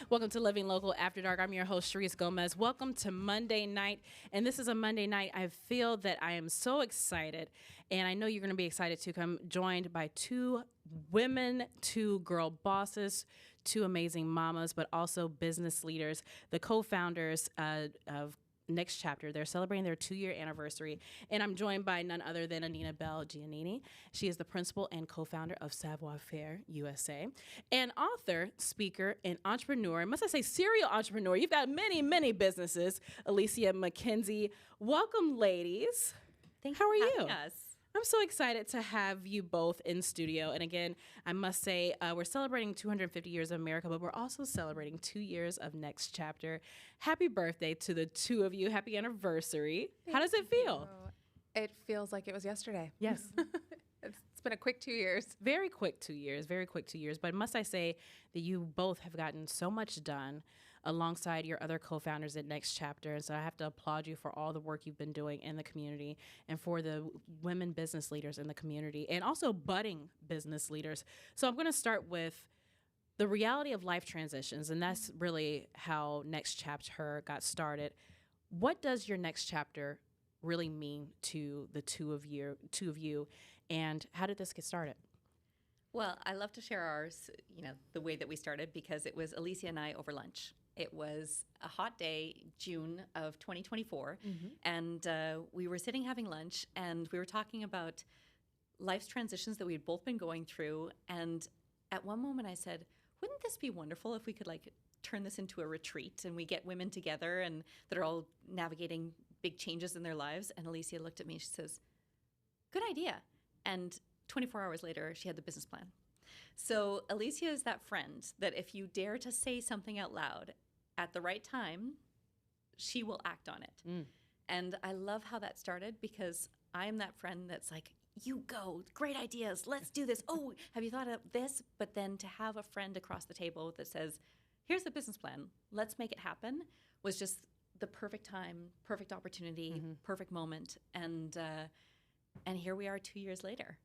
Welcome to Living Local After Dark. I'm your host, Sharice Gomez. Welcome to Monday night. And this is a Monday night. I feel that I am so excited. And I know you're going to be excited to come joined by two women, two girl bosses, two amazing mamas, but also business leaders, the co-founders of Next Chapter. They're celebrating their 2-year anniversary, and I'm joined by none other than Anina Bell Giannini. She is the principal and co-founder of ChaptHER USA, and author, speaker, and entrepreneur. Must I say serial entrepreneur? You've got many, many businesses. Alicia McKenzie. Welcome, ladies. Thanks. How are for you? having us. I'm so excited to have you both in studio. And again, I must say, we're celebrating 250 years of America, but we're also celebrating 2 years of Next Chapter. Happy birthday to the two of you. Happy anniversary. How does it feel? It feels like it was yesterday. Yes. It's been a quick 2 years. Very quick 2 years, very quick 2 years. But must I say that you both have gotten so much done alongside your other co-founders at Next Chapter. And so I have to applaud you for all the work you've been doing in the community and for the women business leaders in the community and also budding business leaders. So I'm going to start with the reality of life transitions. And that's really how Next ChaptHER got started. What does your Next Chapter really mean to the two of you, and how did this get started? Well, I love to share ours, the way that we started, because it was Alicia and I over lunch. It was a hot day, June of 2024, and we were sitting having lunch, and we were talking about life's transitions that we had both been going through. And at one moment I said, wouldn't this be wonderful if we could turn this into a retreat and we get women together and that are all navigating big changes in their lives? And Alicia looked at me, she says, good idea. And 24 hours later, she had the business plan. So Alicia is that friend that if you dare to say something out loud at the right time, she will act on it. And I love how that started, because I am that friend that's like, you go, great ideas, let's do this. Oh, have you thought of this? But then to have a friend across the table that says, here's the business plan, let's make it happen, was just the perfect time, perfect opportunity, perfect moment. And here we are 2 years later.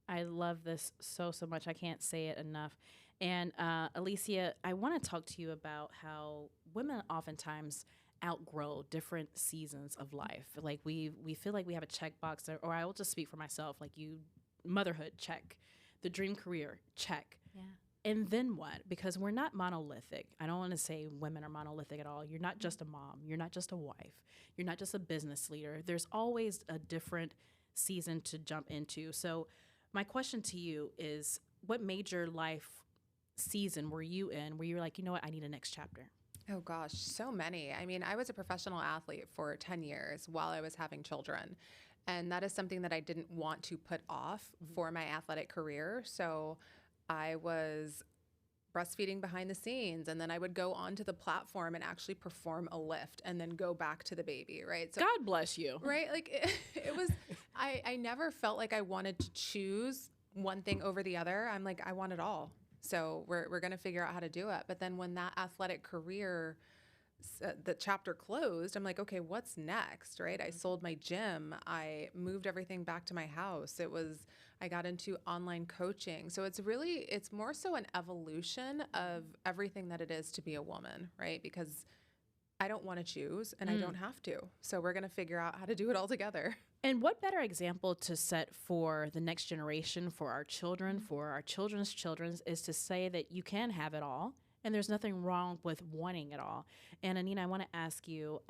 I love this so much. I can't say it enough. And Alicia, I want to talk to you about how women oftentimes outgrow different seasons of life. Like we feel like we have a checkbox, or I will just speak for myself, like motherhood, check. The dream career, check. Yeah. And then what? Because we're not monolithic. I don't want to say women are monolithic at all. You're not just a mom. You're not just a wife. You're not just a business leader. There's always a different season to jump into. So my question to you is, what major life season were you in where you were like, you know what, I need a next chapter? Oh gosh, so many. I mean, I was a professional athlete for 10 years while I was having children. And that is something that I didn't want to put off for my athletic career. So I was breastfeeding behind the scenes, and then I would go onto the platform and actually perform a lift and then go back to the baby, right? So, God bless you. Right? Like it was, I never felt like I wanted to choose one thing over the other. I'm like, I want it all. So we're going to figure out how to do it. But then when that athletic career, the chapter closed, I'm like, okay, what's next, right? I sold my gym. I moved everything back to my house. I got into online coaching. So it's more so an evolution of everything that it is to be a woman, right? Because I don't want to choose and I don't have to. So we're going to figure out how to do it all together. And what better example to set for the next generation, for our children, for our children's children, is to say that you can have it all. And there's nothing wrong with wanting it all. And Anina, I want to ask you,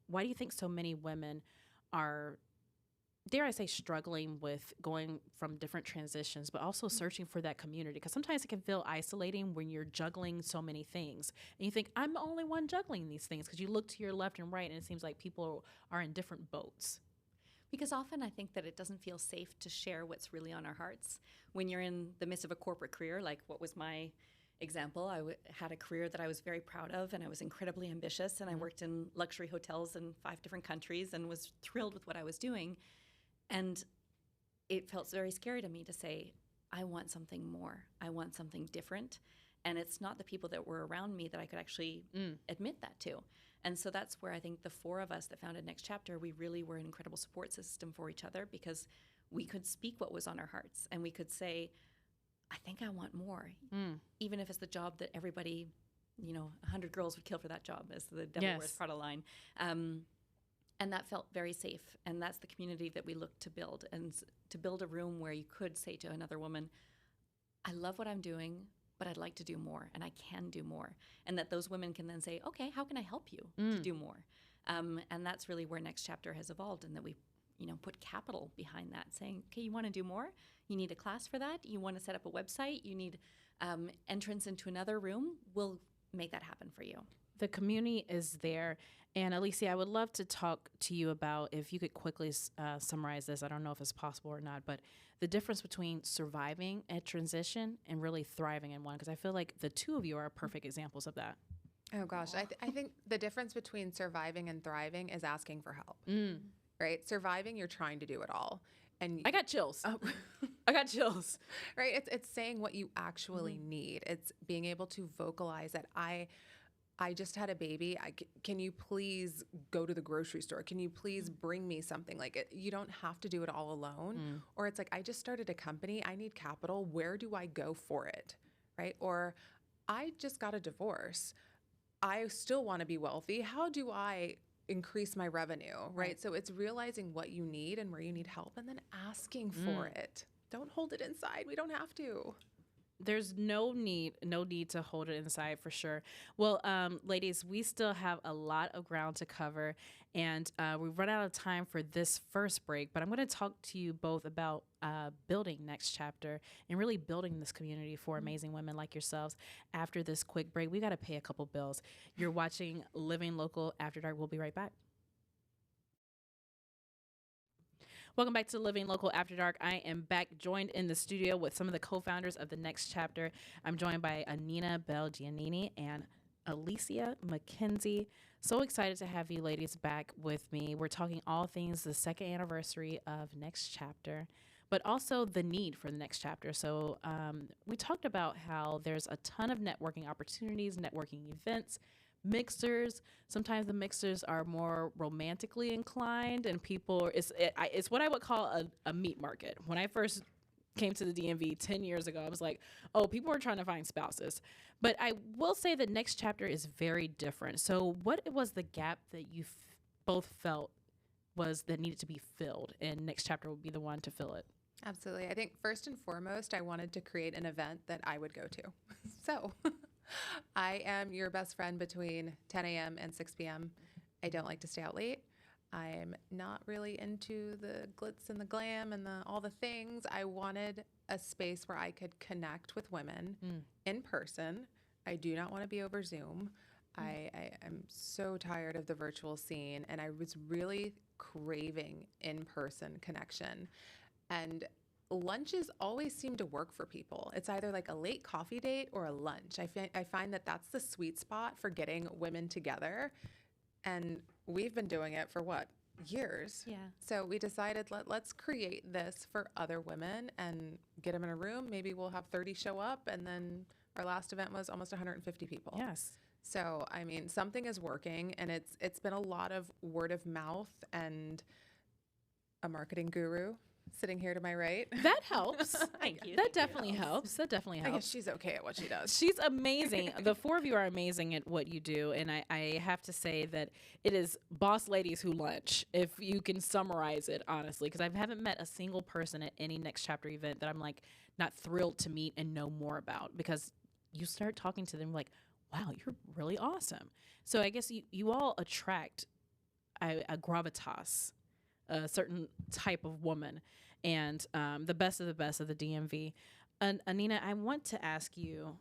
why do you think so many women are, dare I say, struggling with going from different transitions, but also searching for that community? Because sometimes it can feel isolating when you're juggling so many things. And you think, I'm the only one juggling these things, because you look to your left and right and it seems like people are in different boats. Because often I think that it doesn't feel safe to share what's really on our hearts. When you're in the midst of a corporate career, like what was my example, I had a career that I was very proud of, and I was incredibly ambitious, and I worked in luxury hotels in 5 different countries and was thrilled with what I was doing. And it felt very scary to me to say, I want something more. I want something different. And it's not the people that were around me that I could actually admit that to. And so that's where I think the 4 of us that founded Next Chapter, we really were an incredible support system for each other, because we could speak what was on our hearts, and we could say, I think I want more, even if it's the job that everybody 100 girls would kill for that job, as the Devil Wears Prada line. And that felt very safe. And that's the community that we look to build, and to build a room where you could say to another woman, I love what I'm doing, but I'd like to do more, and I can do more. And that those women can then say, okay, how can I help you to do more? And that's really where Next Chapter has evolved, and that we put capital behind that, saying, okay, you want to do more? You need a class for that? You want to set up a website? You need entrance into another room? We'll make that happen for you. The community is there. And Alicia, I would love to talk to you about, if you could quickly summarize this. I don't know if it's possible or not, but the difference between surviving a transition and really thriving in one, because I feel like the two of you are perfect examples of that. Oh gosh, I think the difference between surviving and thriving is asking for help. Right? Surviving, you're trying to do it all. And I got chills. I got chills. Right? It's saying what you actually need. It's being able to vocalize that I just had a baby. Can you please go to the grocery store? Can you please bring me something? Like, you don't have to do it all alone. Or it's like, I just started a company. I need capital. Where do I go for it? Right? Or I just got a divorce. I still want to be wealthy. How do I increase my revenue? Right? So it's realizing what you need and where you need help, and then asking for it. Don't hold it inside. We don't have to. There's no need to hold it inside, for sure. Well, ladies, we still have a lot of ground to cover, and we've run out of time for this first break, but I'm going to talk to you both about building Next Chapter and really building this community for amazing women like yourselves. After this quick break, we got to pay a couple bills. You're watching Living Local After Dark. We'll be right back. Welcome back to Living Local After Dark. I am back, joined in the studio with some of the co-founders of the Next Chapter. I'm joined by Anina Bell Giannini and Alicia McKenzie. So excited to have you ladies back with me. We're talking all things the second anniversary of Next Chapter, but also the need for the Next Chapter. So we talked about how there's a ton of networking opportunities, networking events, mixers. Sometimes the mixers are more romantically inclined, and people, it's what I would call a meat market. When I first came to the DMV 10 years ago, I was like, oh, people are trying to find spouses. But I will say that Next Chapter is very different. So what was the gap that you both felt was that needed to be filled, and Next Chapter would be the one to fill it? Absolutely. I think first and foremost, I wanted to create an event that I would go to. So I am your best friend between 10 a.m. and 6 p.m. I don't like to stay out late. I'm not really into the glitz and the glam and all the things. I wanted a space where I could connect with women in person. I do not want to be over Zoom. I am so tired of the virtual scene, and I was really craving in-person connection. And lunches always seem to work for people. It's either like a late coffee date or a lunch. I find that that's the sweet spot for getting women together. And we've been doing it for years? Yeah. So we decided let's create this for other women and get them in a room. Maybe we'll have 30 show up, and then our last event was almost 150 people. Yes. So, I mean, something is working, and it's been a lot of word of mouth and a marketing guru sitting here to my right. That helps. Thank you. That definitely helps. That definitely helps. I guess she's okay at what she does. She's amazing. The four of you are amazing at what you do. And I have to say that it is boss ladies who lunch, if you can summarize it honestly, because I haven't met a single person at any Next Chapter event that I'm like not thrilled to meet and know more about, because you start talking to them like, wow, you're really awesome. So I guess you all attract a gravitas, a certain type of woman, and the best of the DMV. And Anina, I want to ask you,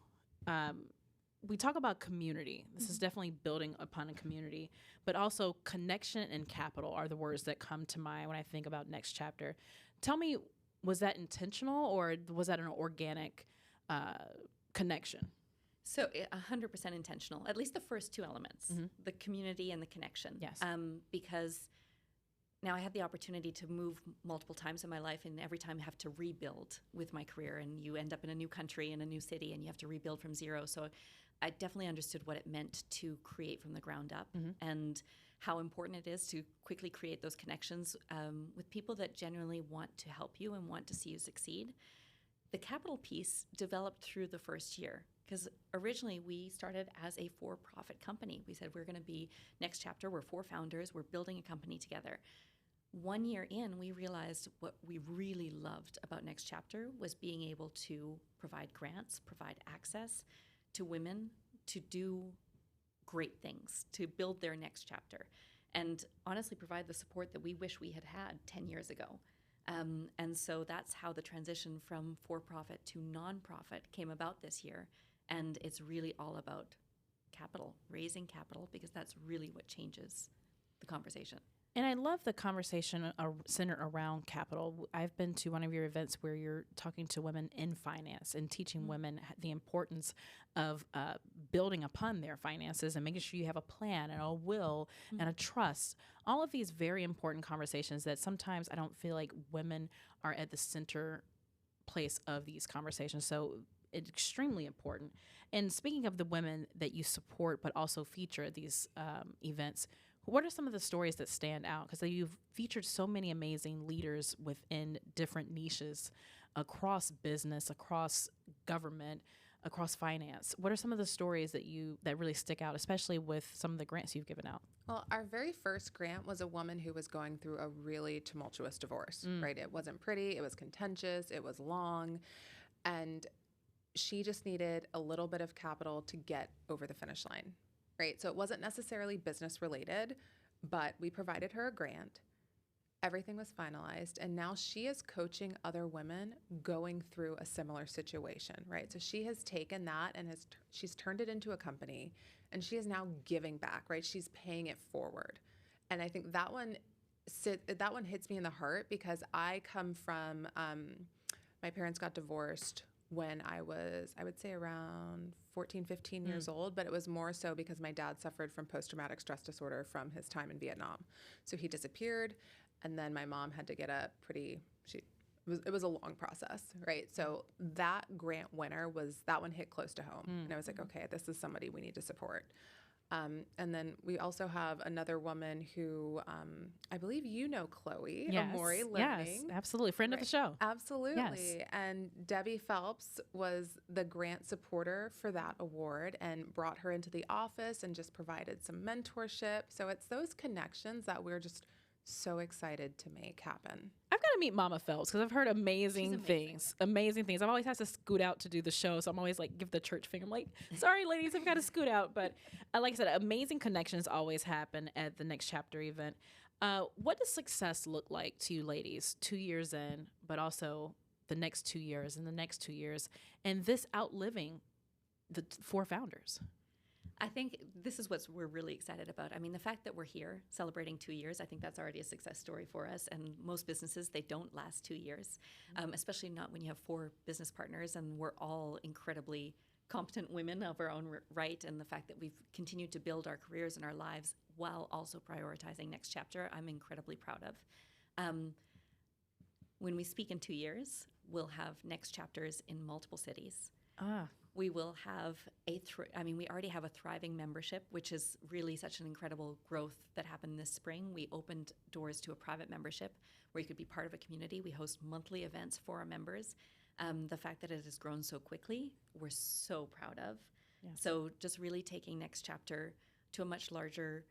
we talk about community. This is definitely building upon a community, but also connection and capital are the words that come to mind when I think about Next Chapter. Tell me, was that intentional, or was that an organic connection? So 100% intentional, at least the first two elements, the community and the connection. Yes. Because now I had the opportunity to move multiple times in my life, and every time I have to rebuild with my career, and you end up in a new country, in a new city, and you have to rebuild from zero. So I definitely understood what it meant to create from the ground up, and how important it is to quickly create those connections with people that genuinely want to help you and want to see you succeed. The capital piece developed through the first year, Because originally we started as a for-profit company. We said we're going to be Next Chapter. We're 4 founders. We're building a company together. 1 year in, we realized what we really loved about Next Chapter was being able to provide grants, provide access to women to do great things, to build their next chapter, and honestly provide the support that we wish we had had 10 years ago. And so that's how the transition from for-profit to nonprofit came about this year. And it's really all about capital, raising capital, because that's really what changes the conversation. And I love the conversation centered around capital. I've been to one of your events where you're talking to women in finance and teaching women the importance of building upon their finances and making sure you have a plan and a will and a trust. All of these very important conversations that sometimes I don't feel like women are at the center place of these conversations. So it's extremely important. And speaking of the women that you support but also feature at these events, what are some of the stories that stand out? Because you've featured so many amazing leaders within different niches across business, across government, across finance. What are some of the stories that really stick out, especially with some of the grants you've given out? Well, our very first grant was a woman who was going through a really tumultuous divorce, right? It wasn't pretty, it was contentious, it was long, and she just needed a little bit of capital to get over the finish line. Right. So it wasn't necessarily business related, but we provided her a grant. Everything was finalized. And now she is coaching other women going through a similar situation. Right. So she has taken that and she's turned it into a company, and she is now giving back. Right. She's paying it forward. And I think that one hits me in the heart, because I come from my parents got divorced when I was, I would say, around 14, 15 years old, but it was more so because my dad suffered from post-traumatic stress disorder from his time in Vietnam. So he disappeared, and then my mom had to get it was a long process, right? So that grant winner that one hit close to home. And I was like, okay, this is somebody we need to support. And then we also have another woman who I believe you know, Chloe, Amori Learning. Yes, absolutely. Friend of the show. Absolutely. Yes. And Debbie Phelps was the grant supporter for that award and brought her into the office and just provided some mentorship. So it's those connections that we're just so excited to make happen. I've got to meet Mama Phelps because I've heard amazing things. Amazing things. I've always had to scoot out to do the show, so I'm always like, give the church finger. I'm like, sorry, ladies, I've got to scoot out. But like I said, amazing connections always happen at the Next Chapter event. What does success look like to you ladies 2 years in, but also the next 2 years and the next 2 years, and this outliving the 4 founders? I think this is what we're really excited about. I mean, the fact that we're here celebrating 2 years, I think that's already a success story for us. And most businesses, they don't last 2 years, especially not when you have 4 business partners and we're all incredibly competent women of our own right. And the fact that we've continued to build our careers and our lives while also prioritizing Next Chapter, I'm incredibly proud of. When we speak in 2 years, we'll have Next Chapters in multiple cities. We will have we already have a thriving membership, which is really such an incredible growth that happened this spring. We opened doors to a private membership where you could be part of a community. We host monthly events for our members. The fact that it has grown so quickly, we're so proud of. Yeah. So just really taking Next Chapter to a much larger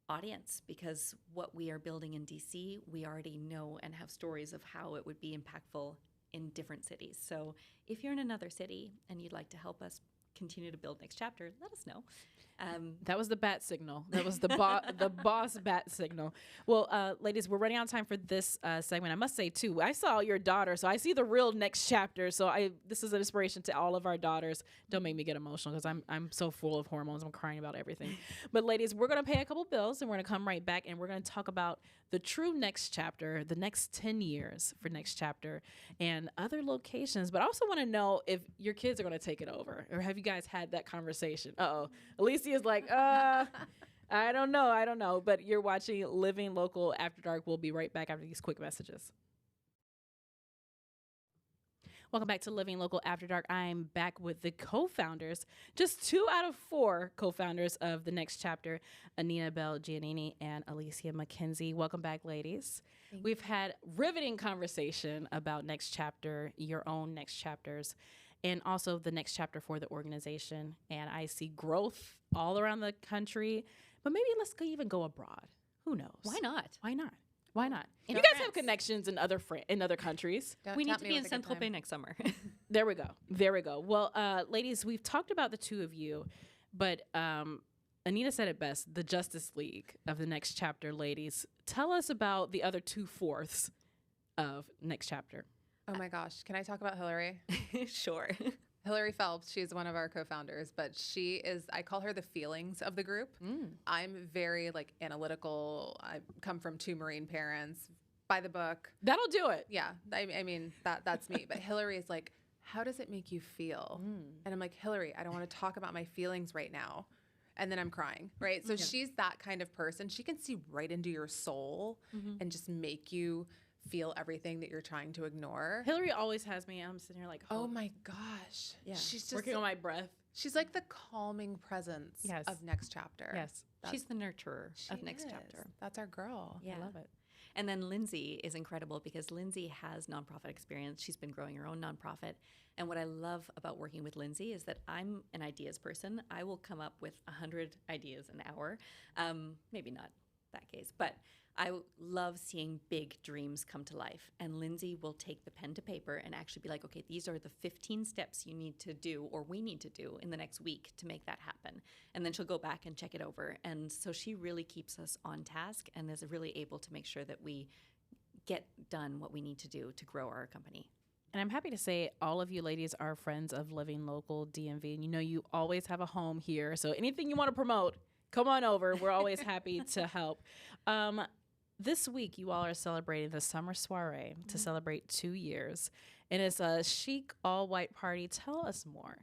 audience, because what we are building in DC, we already know and have stories of how it would be impactful in different cities. So if you're in another city and you'd like to help us continue to build Next Chapter, let us know. That was the bat signal. That was the boss bat signal. Well, ladies, we're running out of time for this segment. I must say, too, I saw your daughter, so I see the real Next Chapter. So this is an inspiration to all of our daughters. Don't make me get emotional because I'm so full of hormones. I'm crying about everything. But ladies, we're going to pay a couple bills, and we're going to come right back, and we're going to talk about the true Next Chapter, the next 10 years for Next Chapter, and other locations. But I also want to know if your kids are going to take it over, or have you guys had that conversation? Alicia is like, I don't know. But you're watching Living Local After Dark. We'll be right back after these quick messages. Welcome back to Living Local After Dark. I'm back with the co-founders, just 2 out of 4 co-founders of the Next Chapter, Anina Bell Giannini and Alicia McKenzie. Welcome back, ladies. We've had riveting conversation about Next Chapter, your own Next Chapters. and also the next chapter for the organization. And I see growth all around the country, but maybe let's even go abroad. Who knows? Why not? Why not? Why not? In You guys France. have connections in other countries. Don't We need tempt to me be in with a good Saint-Tropez time. next summer. There we go. There we go. Well, ladies, we've talked about the two of you, but Anita said it best, the Justice League of the next chapter. Ladies, tell us about the other 2/4 of next chapter. Oh my gosh. Can I talk about Hillary? Sure. Hillary Phelps, she's one of our co-founders, but she is, I call her the feelings of the group. I'm very like analytical. I come from 2 Marine parents, by the book. That'll do it. Yeah. I mean, that's me. But Hillary is like, how does it make you feel? And I'm like, Hillary, I don't want to talk about my feelings right now. And then I'm crying, right? So she's that kind of person. She can see right into your soul and just make you feel everything that you're trying to ignore. Hillary always has me. I'm sitting here like, Oh my gosh. yeah. She's just working on my breath. she's like the calming presence Yes. of next chapter. Yes. She's the nurturer She of next is. chapter. That's our girl. Yeah. I love it. And then Lindsay is incredible because Lindsay has nonprofit experience. She's been growing her own nonprofit. And what I love about working with Lindsay is that I'm an ideas person. I will come up with 100 ideas an hour. Maybe not that case, but I love seeing big dreams come to life. And Lindsay will take the pen to paper and actually be like, okay, these are the 15 steps you need to do or we need to do in the next week to make that happen. And then she'll go back and check it over. And so she really keeps us on task and is really able to make sure that we get done what we need to do to grow our company. And I'm happy to say all of you ladies are friends of Living Local DMV. And you know you always have a home here. So anything you want to promote, come on over. We're always happy to help. This week, you all are celebrating the Summer Soiree to celebrate 2 years. And it's a chic, all-white party. Tell us more.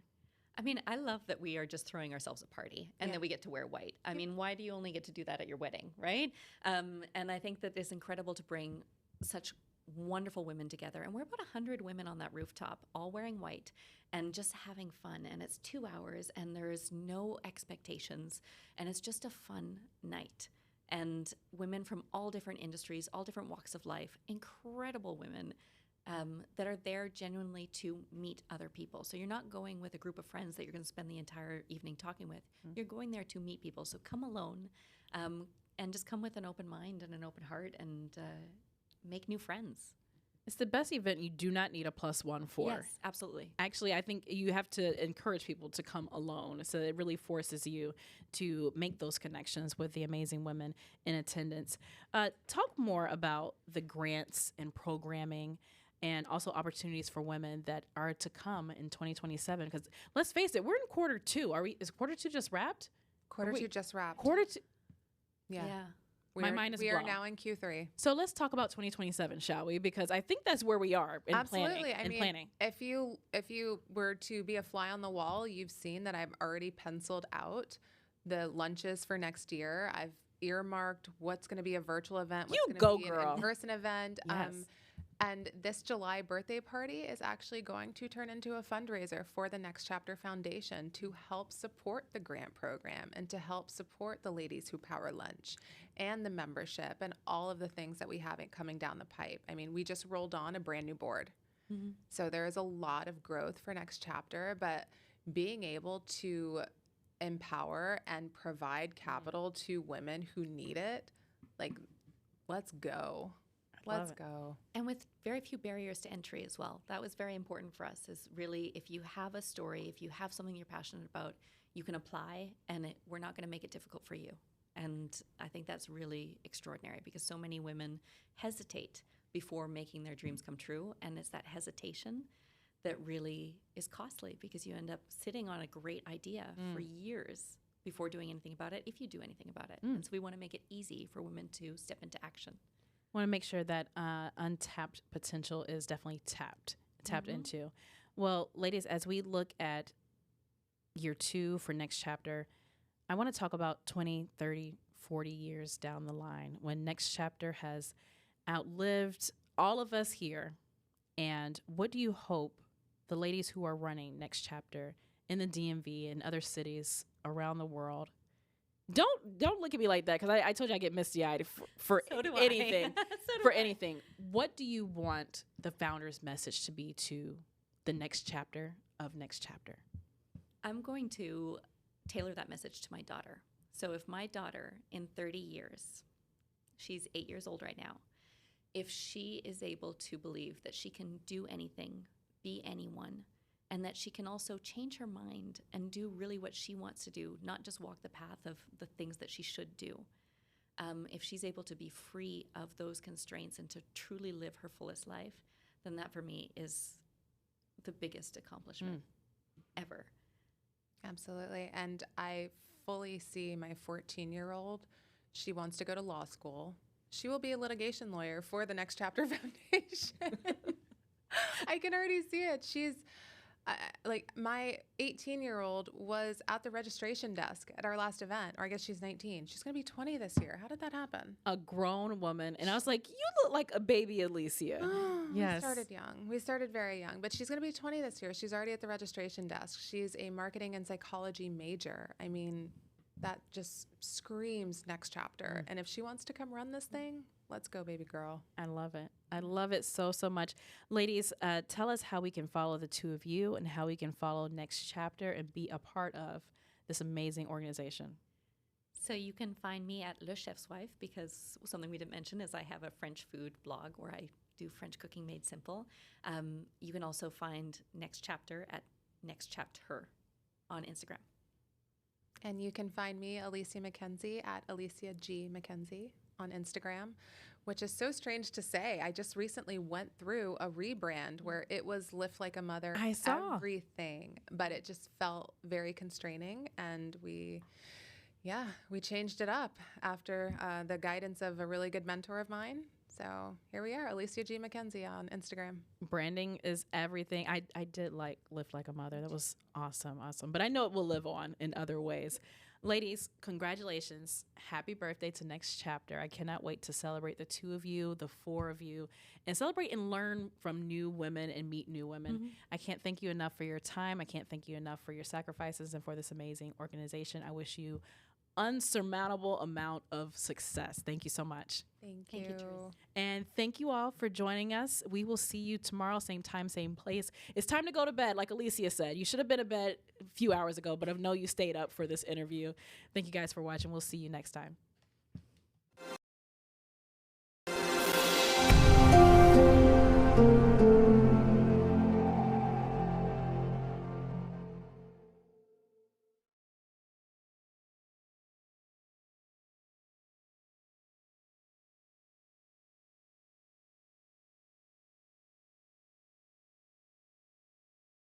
I mean, I love that we are just throwing ourselves a party and then we get to wear white. I mean, why do you only get to do that at your wedding, right? And I think that it's incredible to bring such wonderful women together. And we're about 100 women on that rooftop, all wearing white and just having fun. And it's 2 hours and there's no expectations. And it's just a fun night. And women from all different industries, all different walks of life, incredible women that are there genuinely to meet other people. So you're not going with a group of friends that you're going to spend the entire evening talking with. You're going there to meet people. So come alone and just come with an open mind and an open heart and make new friends. It's the best event you do not need a +1 for. Yes, absolutely. Actually, I think you have to encourage people to come alone. So it really forces you to make those connections with the amazing women in attendance. Talk more about the grants and programming and also opportunities for women that are to come in 2027. Because let's face it, we're in Q2. Is Q2 just wrapped? Q2 just wrapped. Q2. Yeah. My mind is we blown. are now in Q3. So let's talk about 2027, shall we? Because I think that's where we are in Absolutely. planning. If you were to be a fly on the wall, you've seen that I've already penciled out the lunches for next year. I've earmarked what's going to be a virtual event, what's You going go, to be girl. an in-person event. Yes. And this July birthday party is actually going to turn into a fundraiser for the Next Chapter Foundation to help support the grant program and to help support the Ladies Who Power Lunch and the membership and all of the things that we have coming down the pipe. I mean, we just rolled on a brand new board. So there is a lot of growth for Next Chapter, but being able to empower and provide capital to women who need it, like, let's go. Let's go. And with very few barriers to entry as well. That was very important for us is really if you have a story, if you have something you're passionate about, you can apply and we're not going to make it difficult for you. And I think that's really extraordinary because so many women hesitate before making their dreams come true. And it's that hesitation that really is costly because you end up sitting on a great idea for years before doing anything about it, if you do anything about it. And so we want to make it easy for women to step into action. Want to make sure that untapped potential is definitely tapped into. Well, ladies, as we look at year 2 for Next Chapter, I want to talk about 20, 30, 40 years down the line when Next Chapter has outlived all of us here. And what do you hope the ladies who are running Next Chapter in the DMV and other cities around the world? Don't look at me like that because I told you I get misty-eyed for So do anything. I. So do for I. anything. What do you want the founder's message to be to the next chapter of Next Chapter? I'm going to tailor that message to my daughter. So if my daughter in 30 years, she's 8 years old right now, if she is able to believe that she can do anything, be anyone, and that she can also change her mind and do really what she wants to do, not just walk the path of the things that she should do. If she's able to be free of those constraints and to truly live her fullest life, then that for me is the biggest accomplishment ever. Absolutely. And I fully see my 14-year-old. She wants to go to law school. She will be a litigation lawyer for the Next Chapter Foundation. I can already see it. She's like, my 18-year-old was at the registration desk at our last event, or I guess she's 19. She's going to be 20 this year. How did that happen? A grown woman. And I was like, you look like a baby Alicia. Yes. We started young. We started very young, but she's going to be 20 this year. She's already at the registration desk. She's a marketing and psychology major. I mean, that just screams Next Chapter. And if she wants to come run this thing, let's go, baby girl. I love it. I love it so, so much. Ladies, tell us how we can follow the two of you and how we can follow Next Chapter and be a part of this amazing organization. So you can find me at Le Chef's Wife, because something we didn't mention is I have a French food blog where I do French cooking made simple. You can also find Next Chapter at Next ChaptHER on Instagram. And you can find me, Alicia McKenzie, at Alicia G. McKenzie on Instagram, which is so strange to say. I just recently went through a rebrand where it was Lift Like a Mother, I saw everything, but it just felt very constraining. And we changed it up after the guidance of a really good mentor of mine. So here we are, Alicia G. McKenzie on Instagram. Branding is everything. I did like Lift Like a Mother. That was awesome. But I know it will live on in other ways. Ladies, congratulations. Happy birthday to Next Chapter. I cannot wait to celebrate the two of you, the four of you, and celebrate and learn from new women and meet new women. I can't thank you enough for your time. I can't thank you enough for your sacrifices and for this amazing organization. I wish you unsurmountable amount of success. Thank you so much. Thank you, you. Therese. And thank you all for joining us. We will see you tomorrow, same time, same place. It's time to go to bed, like Alicia said. You should have been in bed a few hours ago, but I know you stayed up for this interview. Thank you guys for watching. We'll see you next time.